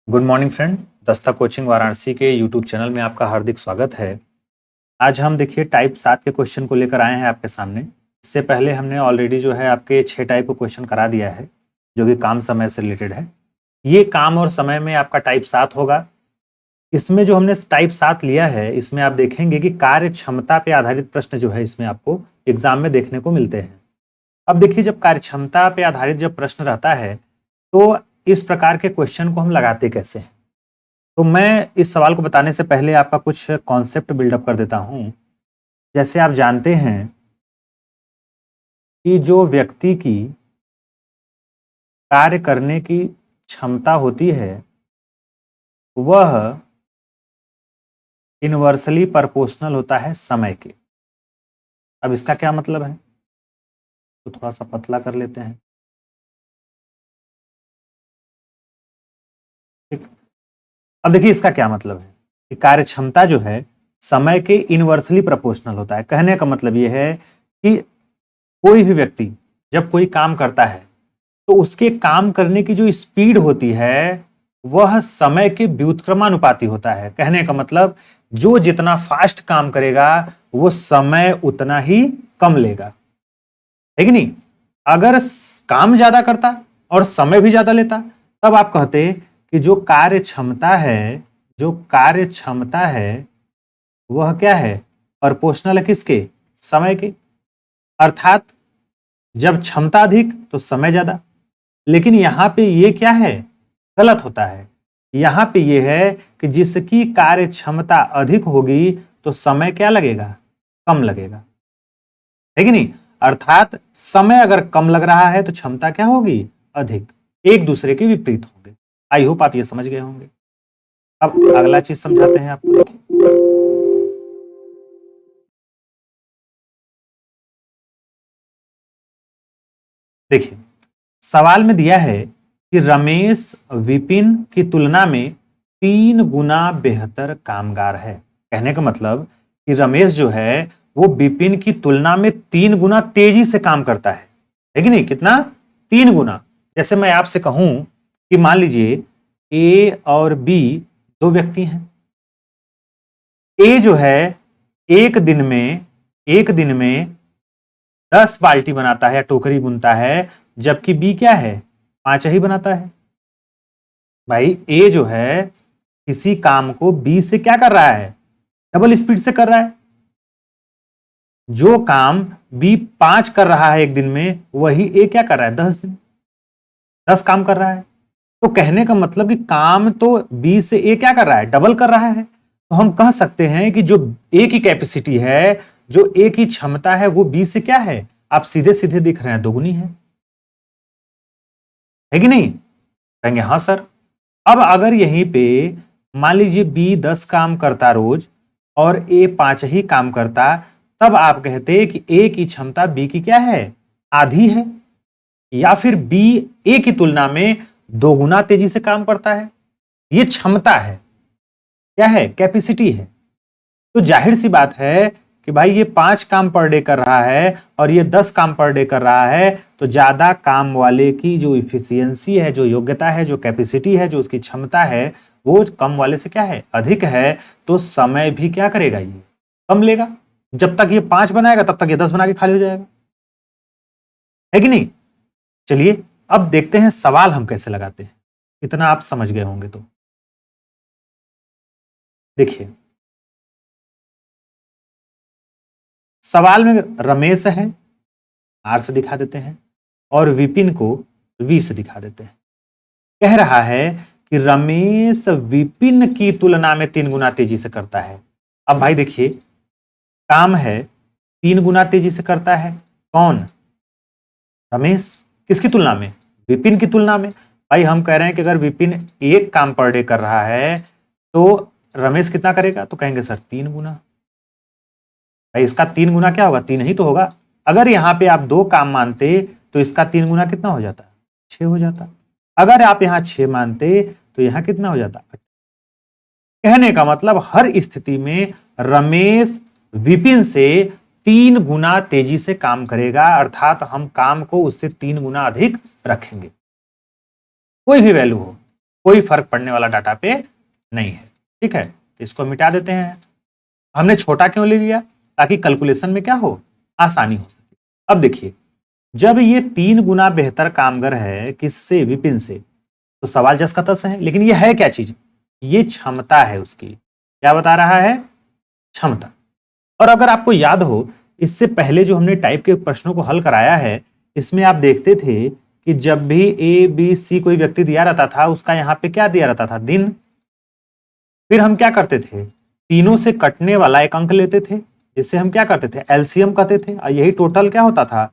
Good morning friend. दस्ता coaching Varanasi के YouTube channel में आपका हार्दिक स्वागत है। आज हम देखिए टाइप 7 के क्वेश्चन को लेकर आए हैं आपके सामने। इससे पहले हमने ऑलरेडी जो है आपके 6 टाइप का क्वेश्चन करा दिया है जो कि काम समय से रिलेटेड है। ये काम और समय में आपका टाइप 7 होगा। इसमें जो हमने टाइप 7 लिया है इसमें आप देखेंगे कि कार्य क्षमता पे आधारित प्रश्न जो है इसमें आपको एग्जाम में देखने को मिलते हैं। अब देखिए जब कार्य क्षमता पे आधारित जब प्रश्न रहता है तो इस प्रकार के क्वेश्चन को हम लगाते कैसे हैं। तो मैं इस सवाल को बताने से पहले आपका कुछ कॉन्सेप्ट बिल्डअप कर देता हूं। जैसे आप जानते हैं कि जो व्यक्ति की कार्य करने की क्षमता होती है वह इनवर्सली प्रोपोर्शनल होता है समय के। अब इसका क्या मतलब है तो थोड़ा सा पतला कर लेते हैं। ठीक। अब देखिए इसका क्या मतलब है कि कार्य क्षमता जो है समय के इनवर्सली प्रोपोर्शनल होता है। कहने का मतलब यह है कि कोई भी व्यक्ति जब कोई काम करता है तो उसके काम करने की जो स्पीड होती है वह समय के व्युत्क्रमानुपाती होता है। कहने का मतलब जो जितना फास्ट काम करेगा वो समय उतना ही कम लेगा, है कि नहीं। अगर काम ज्यादा करता और समय भी ज्यादा लेता तब आप कहते कि जो कार्य क्षमता है वह क्या है, प्रोपोर्शनल है किसके, समय के। अर्थात जब क्षमता अधिक तो समय ज्यादा। लेकिन यहां पे ये क्या है, गलत होता है। यहां पे ये है कि जिसकी कार्य क्षमता अधिक होगी तो समय क्या लगेगा, कम लगेगा, है कि नहीं। अर्थात समय अगर कम लग रहा है तो क्षमता क्या होगी, अधिक। एक दूसरे के विपरीत होंगे। आई होप आप ये समझ गए होंगे। अब अगला चीज समझाते हैं आपको। देखिए सवाल में दिया है कि रमेश विपिन की तुलना में 3 गुना बेहतर कामगार है। कहने का मतलब कि रमेश जो है वो विपिन की तुलना में 3 गुना तेजी से काम करता है कि नहीं। कितना, 3 गुना। जैसे मैं आपसे कहूं कि मान लीजिए ए और बी दो व्यक्ति हैं। ए जो है एक दिन में 10 बाल्टी बनाता है, टोकरी बुनता है, जबकि बी क्या है, 5 ही बनाता है। भाई ए जो है किसी काम को बी से क्या कर रहा है, डबल स्पीड से कर रहा है। जो काम बी 5 कर रहा है एक दिन में वही ए क्या कर रहा है, 10 काम कर रहा है। तो कहने का मतलब कि काम तो बी से ए क्या कर रहा है, डबल कर रहा है। तो हम कह सकते हैं कि जो ए की कैपेसिटी है, जो ए की क्षमता है वो बी से क्या है, आप सीधे सीधे दिख रहे हैं, दोगुनी है कि नहीं। कहेंगे हाँ सर। अब अगर यहीं पे मान लीजिए बी 10 काम करता रोज और ए 5 ही काम करता, तब आप कहते कि ए की क्षमता बी की क्या है, आधी है। या फिर बी ए की तुलना में 2 गुना तेजी से काम करता है। ये क्षमता है, क्या है, कैपेसिटी है। तो जाहिर सी बात है कि भाई ये 5 काम पर डे कर रहा है और ये 10 काम पर डे कर रहा है, तो ज्यादा काम वाले की जो इफिशियंसी है, जो योग्यता है, जो कैपेसिटी है, जो उसकी क्षमता है, वो कम वाले से क्या है, अधिक है। तो समय भी क्या करेगा, ये कम लेगा। जब तक ये 5 बनाएगा तब तक ये 10 बना के खाली हो जाएगा, है कि नहीं। चलिए अब देखते हैं सवाल हम कैसे लगाते हैं। इतना आप समझ गए होंगे तो देखिए सवाल में रमेश है, आर से दिखा देते हैं, और विपिन को वी से दिखा देते हैं। कह रहा है कि रमेश विपिन की तुलना में 3 गुना तेजी से करता है। अब भाई देखिए काम है 3 गुना तेजी से करता है, कौन, रमेश। किसकी तुलना में, विपिन की तुलना में। भाई हम कह रहे हैं कि अगर विपिन 1 काम पर डे कर रहा है तो रमेश कितना करेगा, तो कहेंगे सर 3 गुना। भाई इसका 3 गुना क्या होगा, 3 ही तो होगा। अगर यहां पे आप 2 काम मानते तो इसका 3 गुना कितना हो जाता, 6 हो जाता। अगर आप यहां 6 मानते तो यहां कितना हो जाता। कहने का मतलब हर स्थिति में रमेश विपिन से 3 गुना तेजी से काम करेगा, अर्थात हम काम को उससे 3 गुना अधिक रखेंगे, कोई भी वैल्यू हो। कोई फर्क पड़ने वाला डाटा पे नहीं है। ठीक है, तो इसको मिटा देते हैं। हमने छोटा क्यों ले लिया? ताकि कैलकुलेशन में क्या हो, आसानी हो सके। अब देखिए, जब ये 3 गुना बेहतर कामगर है किससे, विपिन से, तो सवाल जस का तस है। लेकिन ये है क्या चीज? ये क्षमता है उसकी। क्या बता रहा है? क्षमता। और अगर आपको याद हो, इससे पहले जो हमने टाइप के प्रश्नों को हल कराया है, इसमें आप देखते थे कि जब भी ए बी सी कोई व्यक्ति दिया रहता था, उसका यहां पे क्या दिया रहता था, दिन। फिर हम क्या करते थे, तीनों से कटने वाला एक अंक लेते थे, जिससे हम क्या करते थे, एलसीएम कहते थे, और यही टोटल क्या होता था,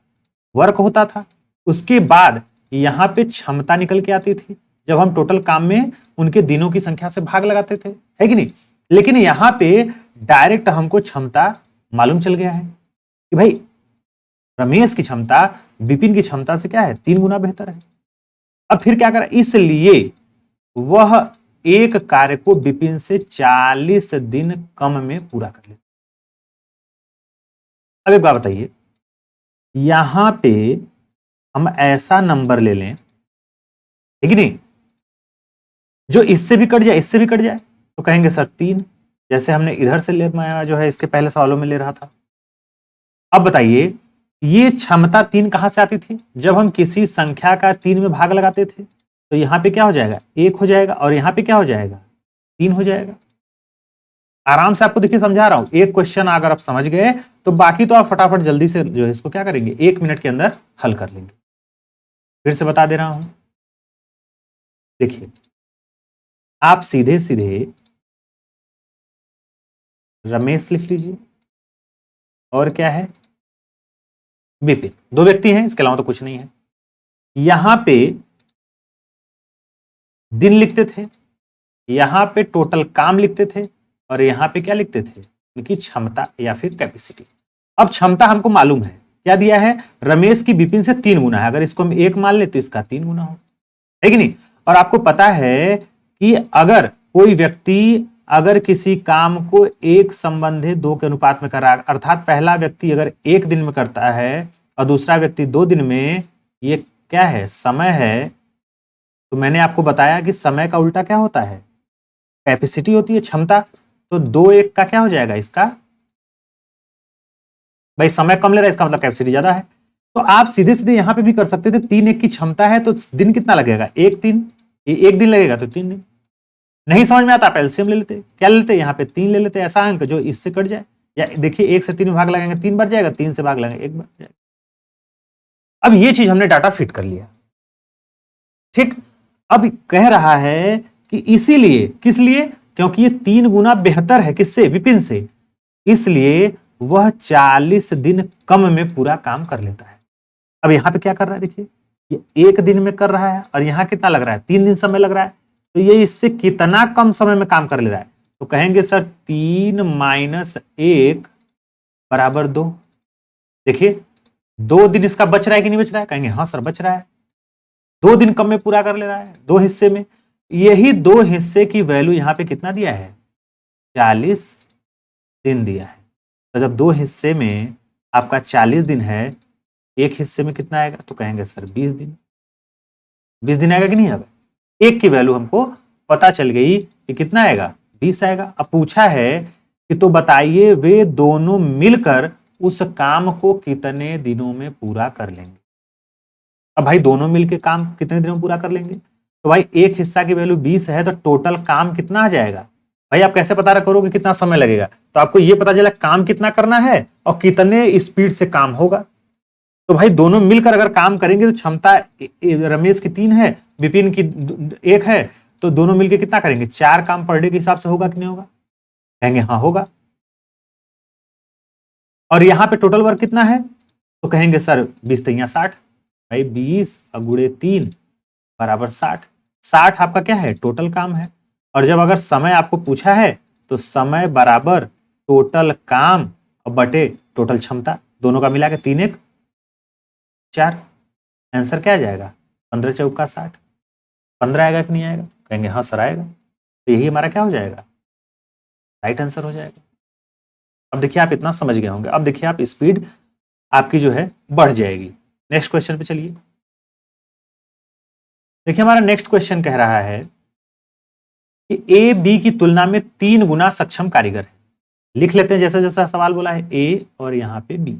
वर्क होता था। उसके बाद यहां पे क्षमता निकल के आती थी, जब हम टोटल काम में उनके दिनों की संख्या से भाग लगाते थे, है कि नहीं। लेकिन यहां पे डायरेक्ट हमको क्षमता मालूम चल गया है कि भाई रमेश की क्षमता विपिन की क्षमता से क्या है, 3 गुना बेहतर है। अब फिर क्या करा, इसलिए वह एक कार्य को विपिन से 40 दिन कम में पूरा कर लेता। अब एक बात बताइए, यहां पे हम ऐसा नंबर ले लें, है कि नहीं, जो इससे भी कट जाए, इससे भी कट जाए, तो कहेंगे सर 3, जैसे हमने इधर से ले जो है इसके पहले सवालों में ले रहा था। अब बताइए, ये क्षमता 3 कहां से आती थी? जब हम किसी संख्या का 3 में भाग लगाते थे, तो यहां पे क्या हो जाएगा, 1 हो जाएगा, और यहां पे क्या हो जाएगा, 3 हो जाएगा। आराम से आपको देखिए समझा रहा हूं, एक क्वेश्चन अगर आप समझ गए तो बाकी तो आप फटाफट जल्दी से जो है इसको क्या करेंगे, 1 मिनट के अंदर हल कर लेंगे। फिर से बता दे रहा हूं, देखिए आप सीधे सीधे रमेश लिख लीजिए, और क्या है, विपिन। 2 व्यक्ति हैं, इसके अलावा तो कुछ नहीं है। यहां पे दिन लिखते थे, यहां पे टोटल काम लिखते थे, और यहां पे क्या लिखते थे, उनकी क्षमता या फिर कैपेसिटी। अब क्षमता हमको मालूम है, क्या दिया है, रमेश की विपिन से 3 गुना है। अगर इसको हम 1 मान ले तो इसका 3 गुना हो, है कि नहीं। और आपको पता है कि अगर कोई व्यक्ति अगर किसी काम को 1 संबंधित 2 के अनुपात में कर रहा है, अर्थात पहला व्यक्ति अगर 1 दिन में करता है और दूसरा व्यक्ति 2 दिन में, ये क्या है, समय है। तो मैंने आपको बताया कि समय का उल्टा क्या होता है, कैपेसिटी होती है, क्षमता। तो 2 1 का क्या हो जाएगा इसका, भाई समय कम ले रहा है, इसका मतलब कैपेसिटी ज्यादा है। तो आप सीधे सीधे यहां पे भी कर सकते थे, 3 1 की क्षमता है तो दिन कितना लगेगा, 1 3, ये 1 दिन लगेगा तो 3 दिन। नहीं समझ में आता, आप एलसीएम ले लेते, क्या ले लेते, यहाँ पे 3 ले लेते, ऐसा अंक जो इससे कट जाए। या देखिए 1 से 3 में भाग लगाएंगे 3 बार जाएगा, 3 से भाग लगाएंगे 1 बार जाएगा। अब ये चीज हमने डाटा फिट कर लिया, ठीक। अब कह रहा है कि इसीलिए, किस लिए, क्योंकि ये 3 गुना बेहतर है किससे, विपिन से, इसलिए वह 40 दिन कम में पूरा काम कर लेता है। अब यहां पे क्या कर रहा है, देखिए ये 1 दिन में कर रहा है, और यहां कितना लग रहा है, 3 दिन समय लग रहा है। तो ये इससे कितना कम समय में काम कर ले रहा है, तो कहेंगे सर 3 - 1 बराबर 2। देखिए 2 दिन इसका बच रहा है कि नहीं बच रहा है, कहेंगे हाँ सर बच रहा है, 2 दिन कम में पूरा कर ले रहा है, 2 हिस्से में। यही 2 हिस्से की वैल्यू यहां पे कितना दिया है, 40 दिन दिया है। तो जब 2 हिस्से में आपका 40 दिन है, एक हिस्से में कितना आएगा, तो कहेंगे सर 20 दिन। 20 दिन आएगा कि नहीं आएगा, एक की वैल्यू हमको पता चल गई कि कितना आएगा, 20 आएगा। अब पूछा है कि तो बताइए वे दोनों मिलकर उस काम को कितने दिनों में पूरा कर लेंगे। अब भाई दोनों मिलकर काम कितने दिनों में पूरा कर लेंगे, तो भाई एक हिस्सा की वैल्यू 20 है, तो टोटल काम कितना आ जाएगा। भाई आप कैसे पता करोगे कितना समय लगेगा, तो आपको यह पता चला काम कितना करना है और कितने स्पीड से काम होगा। तो भाई दोनों मिलकर अगर काम करेंगे तो क्षमता रमेश की 3 है, विपिन की 1 है, तो दोनों मिलकर कितना करेंगे, 4 काम पर डे के हिसाब से होगा कि नहीं होगा, कहेंगे हाँ होगा। और यहां पे टोटल वर्क कितना है, तो कहेंगे सर 20 3 60, भाई 20 गुणे 3 बराबर 60। 60 आपका क्या है, टोटल काम है। और जब अगर समय आपको पूछा है तो समय बराबर टोटल काम और बटे टोटल क्षमता, दोनों का मिला के 3 1 4। आंसर क्या आ जाएगा, 15 चौका 60। 15 आएगा कि नहीं आएगा, कहेंगे हाँ सर आएगा। तो यही हमारा क्या हो जाएगा, राइट आंसर हो जाएगा। अब देखिए आप इतना समझ गए होंगे, अब देखिए आप स्पीड आपकी जो है बढ़ जाएगी। नेक्स्ट क्वेश्चन पे चलिए। देखिए हमारा नेक्स्ट क्वेश्चन कह रहा है कि ए बी की तुलना में 3 गुना सक्षम कारीगर है। लिख लेते हैं जैसा जैसा सवाल बोला है, ए और यहां पे बी।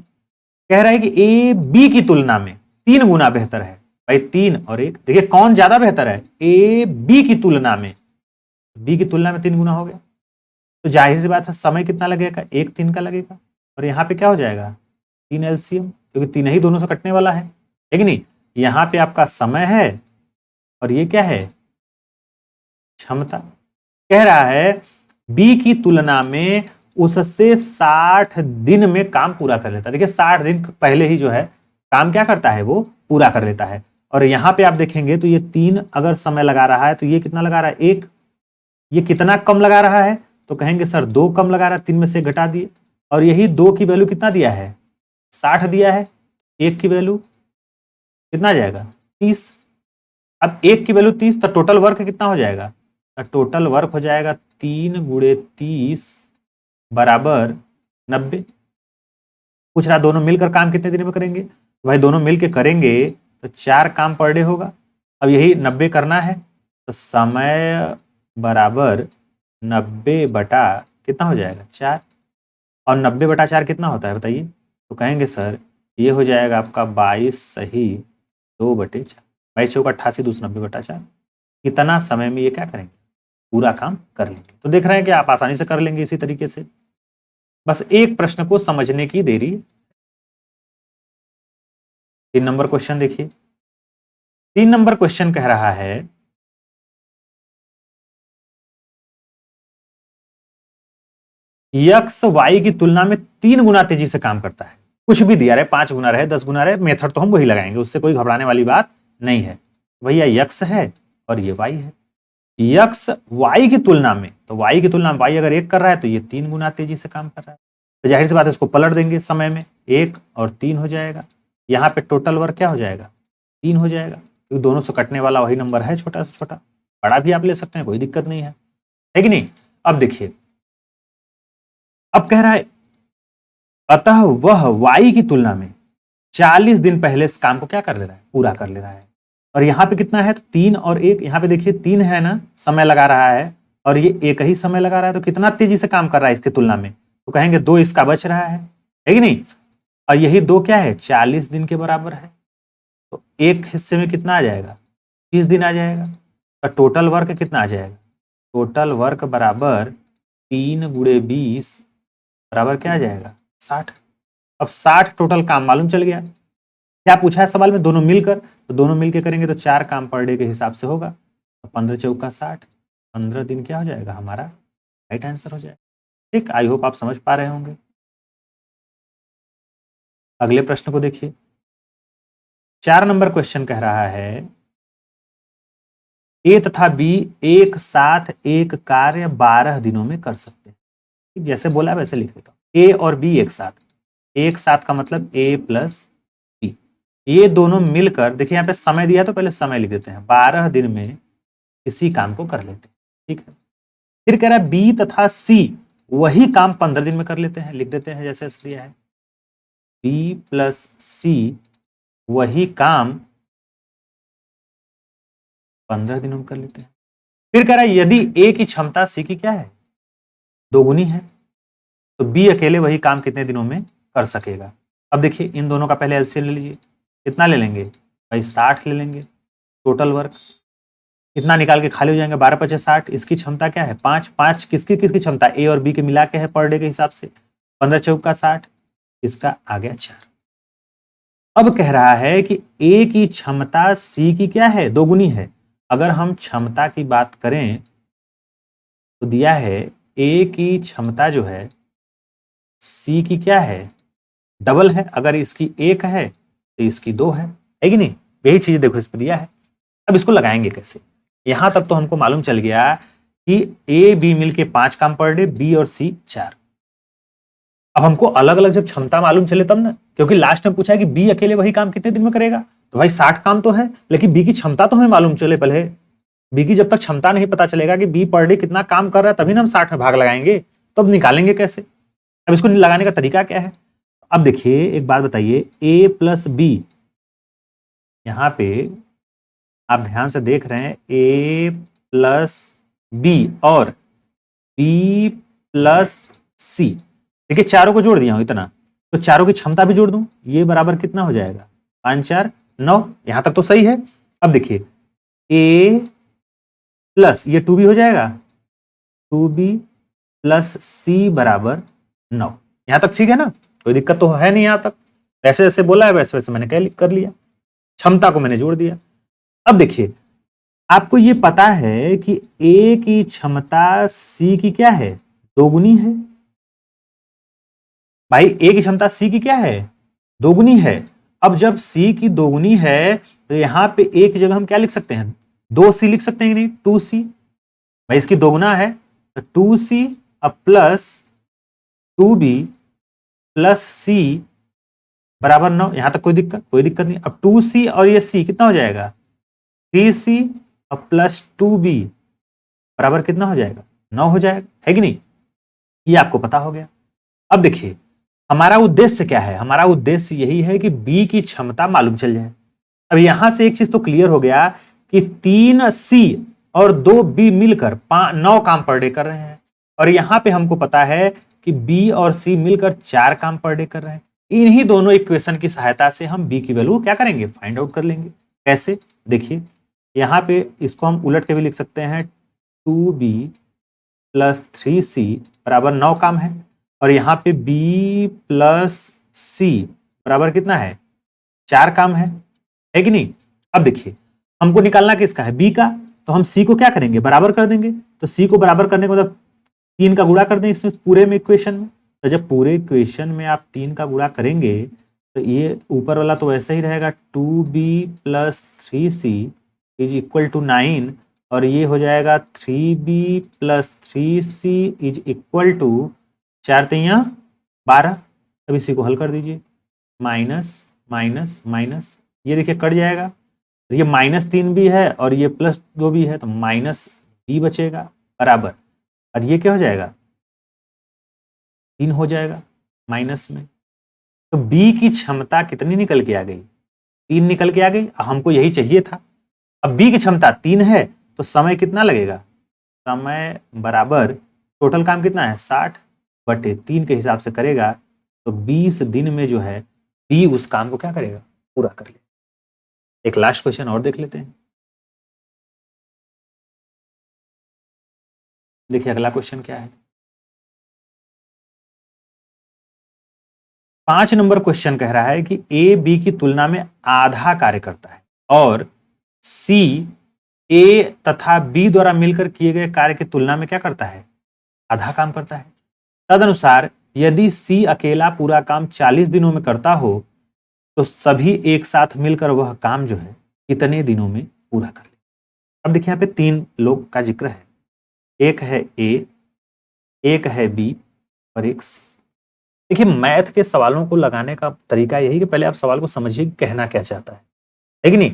कह रहा है कि ए बी की तुलना में 3 गुना बेहतर है। भाई 3 और 1, देखिए कौन ज्यादा बेहतर है, ए बी की तुलना में। बी की तुलना में 3 गुना हो गया, तो जाहिर सी बात है समय कितना लगेगा, 1 3 का लगेगा। और यहाँ पे क्या हो जाएगा, 3 एलसीएम, क्योंकि 3 ही दोनों से कटने वाला है कि नहीं। यहाँ पे आपका समय है और ये क्या है, क्षमता। कह रहा है बी की तुलना में उससे 60 दिन में काम पूरा कर लेता है। देखिए 60 दिन पहले ही जो है काम क्या करता है, वो पूरा कर लेता है। और यहां पे आप देखेंगे तो ये 3 अगर समय लगा रहा है तो ये कितना लगा रहा है, 1। ये कितना कम लगा रहा है, तो कहेंगे सर 2 कम लगा रहा है, 3 में से घटा दिए। और यही 2 की वैल्यू कितना दिया है, 60 दिया है। 1 की वैल्यू कितना आ जाएगा, 30। अब 1 की वैल्यू 30, तो टोटल वर्क कितना हो जाएगा, टोटल वर्क हो जाएगा 3 गुणे 30 बराबर 90। पूछ रहा दोनों मिलकर काम कितने दिन में करेंगे, तो भाई दोनों मिलकर करेंगे तो 4 काम पर डे होगा। अब यही 90 करना है, तो समय बराबर 90 बटा कितना हो जाएगा, 4। और 90 बटा 4 कितना होता है बताइए, तो कहेंगे सर ये हो जाएगा आपका 22 सही 2/4। 22 चौका 88, 290 बटा 4। कितना समय में ये क्या करेंगे, पूरा काम कर लेंगे। तो देख रहे हैं कि आप आसानी से कर लेंगे इसी तरीके से, बस एक प्रश्न को समझने की देरी। 3 नंबर क्वेश्चन देखिए। 3 नंबर क्वेश्चन कह रहा है यक्स वाई की तुलना में 3 गुना तेजी से काम करता है। कुछ भी दिया रहे, 5 गुना रहे, 10 गुना रहे, मेथड तो हम वही लगाएंगे, उससे कोई घबराने वाली बात नहीं है। भैया यक्स है और ये वाई है। यक्स वाई की तुलना में, तो वाई की तुलना में वाई अगर 1 कर रहा है तो ये 3 गुना तेजी से काम कर रहा है। तो जाहिर सी बात है इसको पलट देंगे समय में, 1 और 3 हो जाएगा। यहाँ पे टोटल वर्क क्या हो जाएगा, 3 हो जाएगा, क्योंकि दोनों से कटने वाला वही नंबर है, छोटा से छोटा। बड़ा भी आप ले सकते हैं, कोई दिक्कत नहीं है कि नहीं। अब देखिए, अब कह रहा है अतः वह वाई की तुलना में 40 दिन पहले इस काम को क्या कर ले रहा है, पूरा कर ले रहा है। और यहाँ पे कितना है, तो 3 और 1, यहाँ पे देखिए 3 है ना, समय लगा रहा है, और ये 1 ही समय लगा रहा है, तो कितना तेजी से काम कर रहा है इसकी तुलना में, तो कहेंगे 2 इसका बच रहा है कि नहीं। और यही 2 क्या है, 40 दिन के बराबर है, तो एक हिस्से में कितना आ जाएगा, 30 दिन आ जाएगा। और टोटल वर्क कितना आ जाएगा, टोटल वर्क बराबर 3 गुणे 20 बराबर क्या आ जाएगा, 60। अब 60 टोटल काम मालूम चल गया। क्या पूछा है सवाल में, दोनों मिलकर, तो दोनों मिलकर करेंगे तो 4 काम पर डे के हिसाब से होगा। तो 15 चौका 60, 15 दिन क्या हो जाएगा हमारा, राइट आंसर हो जाएगा। ठीक, आई होप आप समझ पा रहे होंगे। अगले प्रश्न को देखिए। 4 नंबर क्वेश्चन कह रहा है ए तथा बी एक साथ एक कार्य 12 दिनों में कर सकते हैं। जैसे बोला वैसे लिख देता हूं, ए और बी एक साथ, एक साथ का मतलब ए प्लस बी, ये दोनों मिलकर, देखिए यहाँ पे समय दिया तो पहले समय लिख देते हैं, 12 दिन में इसी काम को कर लेते हैं। ठीक है, फिर कह रहा है बी तथा सी वही काम 15 दिन में कर लेते हैं, लिख देते हैं जैसे ऐसे दिया है, बी प्लस सी वही काम 15 दिनों में कर लेते हैं। फिर कह रहा है यदि ए की क्षमता सी की क्या है, 2 गुनी है, तो बी अकेले वही काम कितने दिनों में कर सकेगा। अब देखिए इन दोनों का पहले एलसीएम ले लीजिए, कितना ले लेंगे भाई, 60 ले लेंगे। टोटल वर्क इतना निकाल के खाली हो जाएंगे, 12 × 5 = 60। इसकी क्षमता क्या है, 5 5 किसकी किसकी क्षमता, ए और बी के मिला के है पर डे के हिसाब से, 15 चौका 60, इसका आ गया 4। अब कह रहा है कि ए की क्षमता सी की क्या है, 2 गुनी है। अगर हम क्षमता की बात करें तो दिया है ए की क्षमता जो है सी की क्या है, डबल है। अगर इसकी 1 है तो इसकी 2 है कि नहीं, यही चीज देखो इस पर दिया है। अब इसको लगाएंगे कैसे, यहां तक तो हमको मालूम चल गया कि ए बी मिलके 5 काम पर डे, बी और सी 4। अब हमको अलग अलग जब क्षमता मालूम चले तब ना, क्योंकि लास्ट में पूछा है कि बी अकेले वही काम कितने दिन में करेगा, तो भाई 60 काम तो है, लेकिन बी की क्षमता तो हमें मालूम चले पहले। बी की जब तक क्षमता नहीं पता चलेगा कि बी पर डे कितना काम कर रहा है, तभी ना हम 60 में भाग लगाएंगे, तो अब निकालेंगे कैसे। अब इसको लगाने का तरीका क्या है, अब देखिए एक बात बताइए, ए प्लस बी, यहां पे आप ध्यान से देख रहे हैं, ए प्लस बी और बी प्लस सी, देखिए चारों को जोड़ दिया हूं इतना, तो चारों की क्षमता भी जोड़ दूं, ये बराबर कितना हो जाएगा 5 4 9, यहां तक तो सही है। अब देखिए ए प्लस ये 2b हो जाएगा, 2b प्लस सी बराबर 9, यहां तक ठीक है ना, कोई दिक्कत तो है नहीं यहां तक, वैसे जैसे बोला है वैसे वैसे मैंने कर लिया, क्षमता को मैंने जोड़ दिया। अब देखिए आपको ये पता है कि ए की क्षमता सी की क्या है, दोगुनी है। भाई ए की क्षमता सी की क्या है, दोगुनी है। अब जब सी की दोगुनी है तो यहां पे ए की जगह हम क्या लिख सकते हैं, 2c लिख सकते हैं कि नहीं, 2c, भाई इसकी दोगुना है तो 2c अब प्लस 2b प्लस सी बराबर 9, यहां तक कोई दिक्कत नहीं। अब 2c और ये c कितना हो जाएगा 3c अब प्लस 2b बराबर कितना हो जाएगा 9 हो जाएगा, है कि नहीं, ये आपको पता हो गया। अब देखिए हमारा उद्देश्य क्या है, हमारा उद्देश्य यही है कि बी की क्षमता मालूम चल जाए। अब यहां से एक चीज तो क्लियर हो गया कि 3c और 2b मिलकर 9 काम पर डे कर रहे हैं, और यहां पे हमको पता है कि b और c मिलकर 4 काम पर डे कर रहे हैं। इन्हीं दोनों इक्वेशन की सहायता से हम b की वैल्यू क्या करेंगे, फाइंड आउट कर लेंगे। कैसे, देखिए यहां पे इसको हम उलट के भी लिख सकते हैं, 2b प्लस 3c बराबर 9 काम है, और यहां पे b प्लस सी बराबर कितना है 4 काम है कि नहीं। अब देखिए हमको निकालना किसका है, b का, तो हम c को क्या करेंगे, बराबर कर देंगे। तो c को बराबर करने का मतलब 3 का गुणा कर दें इसमें पूरे में इक्वेशन में, तो जब पूरे इक्वेशन में आप 3 का गुणा करेंगे तो ये ऊपर वाला तो वैसा ही रहेगा, 2b plus 3c is equal to 9, और ये हो जाएगा 3b plus 3c is equal to 4 3 12। अब इसी को हल कर दीजिए, माइनस माइनस माइनस, ये देखिए कट जाएगा, ये -3 भी है और ये +2 भी है, तो माइनस b बचेगा बराबर, और ये क्या हो जाएगा 3 हो जाएगा माइनस में। तो b की क्षमता कितनी निकल के आ गई, 3 निकल के आ गई, हमको यही चाहिए था। अब b की क्षमता 3 है तो समय कितना लगेगा, समय बराबर टोटल काम कितना है 60/3 के हिसाब से करेगा, तो 20 दिन में जो है b उस काम को क्या करेगा, पूरा कर ले। एक लास्ट क्वेश्चन और देख लेते हैं, देखिए अगला क्वेश्चन क्या है। 5 नंबर क्वेश्चन कह रहा है कि ए बी की तुलना में आधा कार्य करता है और सी ए तथा बी द्वारा मिलकर किए गए कार्य की तुलना में क्या करता है, आधा काम करता है। तदनुसार यदि सी अकेला पूरा काम 40 दिनों में करता हो तो सभी एक साथ मिलकर वह काम जो है कितने दिनों में पूरा कर ले। अब देखिए यहाँ पे 3 लोग का जिक्र है, एक है ए, एक है बी और एक सी। देखिए मैथ के सवालों को लगाने का तरीका यही कि पहले आप सवाल को समझिए कहना क्या चाहता है कि नहीं,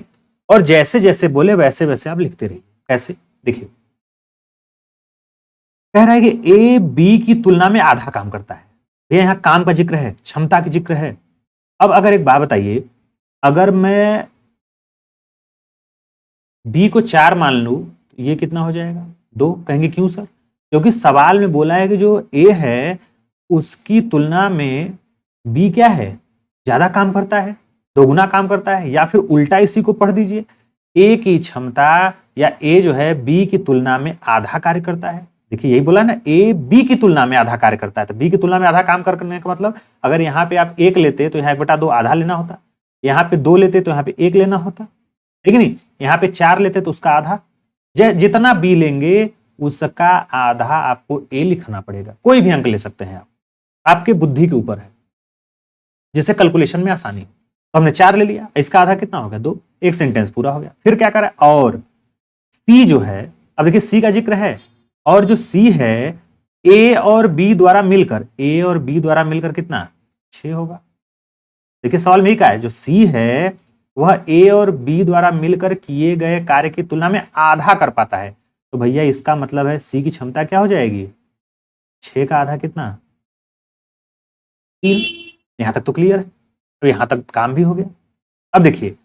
और जैसे जैसे बोले वैसे वैसे आप लिखते रहिए। कैसे, देखिए कह रहा है कि ए बी की तुलना में आधा काम करता है, भैया यहाँ काम का जिक्र है, क्षमता का जिक्र है। अब अगर एक बात बताइए, अगर मैं बी को 4 मान लूं तो ये कितना हो जाएगा 2, कहेंगे क्यों सर, क्योंकि सवाल में बोला है कि जो ए है उसकी तुलना में बी क्या है, ज्यादा काम करता है, दोगुना काम करता है, या फिर उल्टा इसी को पढ़ दीजिए, ए की क्षमता या ए जो है बी की तुलना में आधा कार्य करता है। देखिए यही बोला ना, ए बी की तुलना में आधा कार्य करता है, तो बी की तुलना में आधा काम करने का मतलब अगर यहाँ पे आप 1 लेते तो यहाँ 1/2 आधा लेना होता, यहाँ पे 2 लेते तो यहाँ पे 1 लेना होता, ठीक नहीं, यहाँ पे 4 लेते तो उसका आधा, जितना बी लेंगे उसका आधा आपको ए लिखना पड़ेगा। कोई भी अंक ले सकते हैं आप, आपके बुद्धि के ऊपर है, जिससे कैलकुलेशन में आसानी हो। तो हमने 4 ले लिया, इसका आधा कितना हो गया 2, एक सेंटेंस पूरा हो गया। फिर क्या करा, और सी जो है, अब देखिए सी का जिक्र है, और जो सी है ए और बी द्वारा मिलकर, ए और बी द्वारा मिलकर कितना 6 होगा। देखिए सवाल में ही कहा है जो सी है वह ए और बी द्वारा मिलकर किए गए कार्य की तुलना में आधा कर पाता है, तो भैया इसका मतलब है सी की क्षमता क्या हो जाएगी, 6 का आधा कितना 3। यहां तक तो क्लियर है, तो यहां तक काम भी हो गया। अब देखिए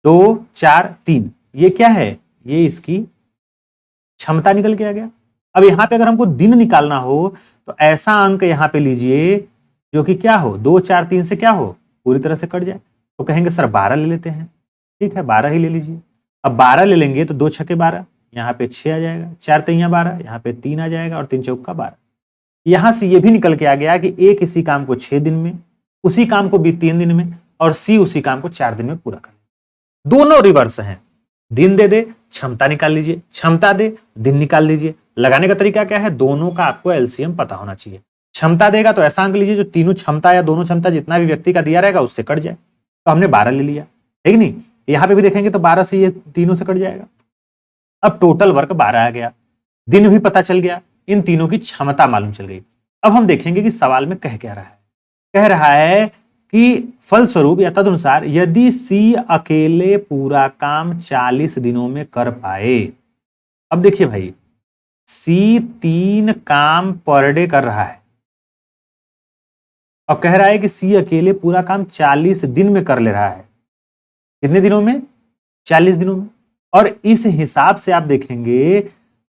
2 4 3 ये क्या है, ये इसकी क्षमता निकल के आ गया। अब यहाँ पे अगर हमको दिन निकालना हो तो ऐसा अंक यहाँ पे लीजिए जो कि क्या हो, 2 4 3 से क्या हो, पूरी तरह से कट जाए। तो कहेंगे सर 12 ले लेते हैं। ठीक है, 12 ही ले लीजिए। अब 12 ले लेंगे तो 2 छक्के 12, यहाँ पे 6 आ जाएगा, 4 तिया 12, यहाँ पे 3 आ जाएगा और 3 चौका 12। यहां से ये भी निकल के आ गया कि ए किसी काम को 6 दिन में, उसी काम को बी 3 दिन में, और सी उसी काम को 4 दिन में पूरा कर। दोनों रिवर्स हैं। दिन दे दे, क्षमता निकाल लीजिए, क्षमता दे, दिन निकाल लीजिए। लगाने का तरीका क्या है, दोनों का आपको एलसीएम पता होना चाहिए। क्षमता देगा तो ऐसा अंक लीजिए जो तीनों क्षमता या दोनों क्षमता जितना भी व्यक्ति का दिया रहेगा उससे कट जाए। तो हमने 12 ले लिया, ठीक नहीं। यहां पे भी देखेंगे तो 12 से ये तीनों से कट जाएगा। अब टोटल वर्क 12 आ गया, दिन भी पता चल गया, इन तीनों की क्षमता मालूम चल गई। अब हम देखेंगे कि सवाल में कह क्या रहा है। कह रहा है कि फलस्वरूप या तदनुसार यदि सी अकेले पूरा काम 40 दिनों में कर पाए। अब देखिए भाई, सी 3 काम पर डे कर रहा है और कह रहा है कि सी अकेले पूरा काम 40 दिन में कर ले रहा है। कितने दिनों में, 40 दिनों में। और इस हिसाब से आप देखेंगे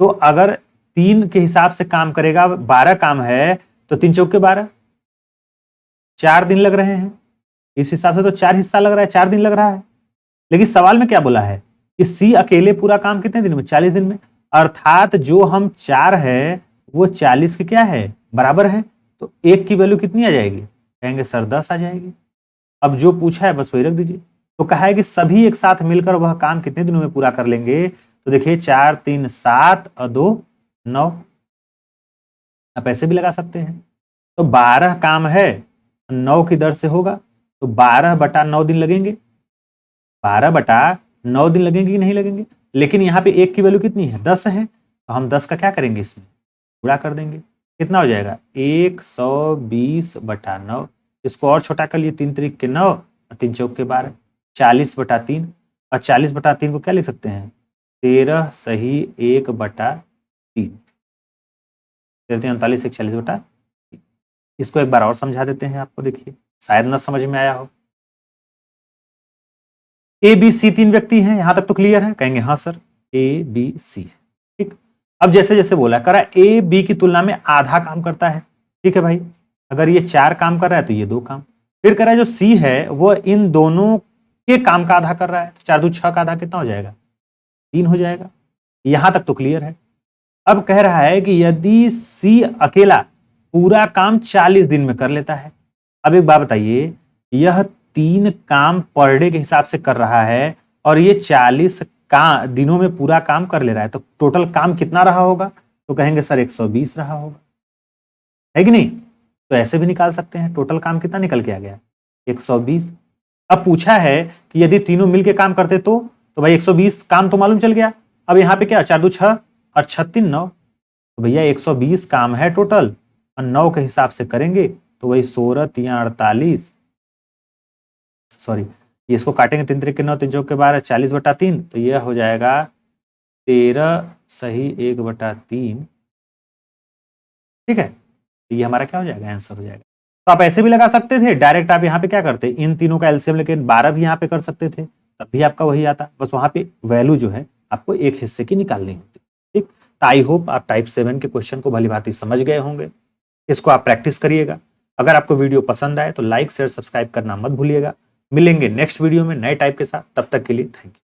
तो अगर 3 के हिसाब से काम करेगा, 12 काम है तो 3 चौके 12, 4 दिन लग रहे हैं। इस हिसाब से तो 4 हिस्सा लग रहा है, 4 दिन लग रहा है। लेकिन सवाल में क्या बोला है कि सी अकेले पूरा काम कितने दिन में, 40 दिन में। अर्थात जो हम 4 है वो 40 के क्या है, बराबर है। तो 1 की वैल्यू कितनी आ जाएगी, कहेंगे सर 10 आ जाएगी। अब जो पूछा है बस वही रख दीजिए। तो कहा है कि सभी एक साथ मिलकर वह काम कितने दिनों में पूरा कर लेंगे। तो देखिए 4 3 7 और 2 9, आप ऐसे भी लगा सकते हैं। तो 12 काम है, 9 की दर से होगा तो 12/9 दिन लगेंगे। 12/9 दिन लगेंगे कि नहीं लगेंगे। लेकिन यहाँ पे 1 की वैल्यू कितनी है, 10 है। तो हम 10 का क्या करेंगे, इसमें पूरा कर देंगे। कितना हो जाएगा, 120/9। इसको और छोटा कर लिए, 3 त्रिक के 9 और 3 चौक के 12, 40/3। और 40/3 को क्या लिख सकते हैं, 13 सही 1/3, 39 40/3। इसको एक बार और समझा देते हैं आपको, देखिए शायद ना समझ में आया हो। ए बी सी 3 व्यक्ति हैं, यहां तक तो क्लियर है, कहेंगे हाँ सर ए बी सी है। ठीक, अब जैसे जैसे बोला करा ए बी की तुलना में आधा काम करता है। ठीक है भाई, अगर ये 4 काम कर रहा है तो ये 2 काम। फिर कह रहा है जो सी है वो इन दोनों के काम का आधा कर रहा है। तो 4 2 6 का आधा कितना हो जाएगा, 3 हो जाएगा। यहां तक तो क्लियर है। अब कह रहा है कि यदि सी अकेला पूरा काम 40 दिन में कर लेता है। अब एक बात बताइए, यह 3 काम पर डे के हिसाब से कर रहा है और ये 40 दिनों में पूरा काम कर ले रहा है। तो टोटल काम कितना रहा होगा, तो कहेंगे सर 120 रहा होगा, है कि नहीं। तो ऐसे भी निकाल सकते हैं, टोटल काम कितना निकल के आ गया, 120। अब पूछा है कि यदि तीनों मिलके काम करते तो भाई 120 काम तो मालूम चल गया। अब यहाँ पे क्या, 4 2 6 और 6 3 9, तो भैया 120 काम है टोटल और 9 के हिसाब से करेंगे तो वही 16 3 48, सॉरी इसको काटेंगे 3 त्रिक के 9 3 चौक के 12, 40/3। तो यह हो जाएगा 13 सही 1/3। ठीक है, तो ये हमारा क्या हो जाएगा, आंसर हो जाएगा। तो आप ऐसे भी लगा सकते थे, डायरेक्ट आप यहाँ पे क्या करते, इन तीनों का एलसीएम लेके 12 भी यहाँ पे कर सकते थे, तब भी आपका वही आता। बस वहां पे वैल्यू जो है आपको एक हिस्से की निकालनी होती। ठीक, तो आई होप आप टाइप 7 के क्वेश्चन को भली भांति समझ गए होंगे। इसको आप प्रैक्टिस करिएगा। अगर आपको वीडियो पसंद आए तो लाइक शेयर सब्सक्राइब करना मत भूलिएगा। मिलेंगे नेक्स्ट वीडियो में नए टाइप के साथ, तब तक के लिए थैंक यू।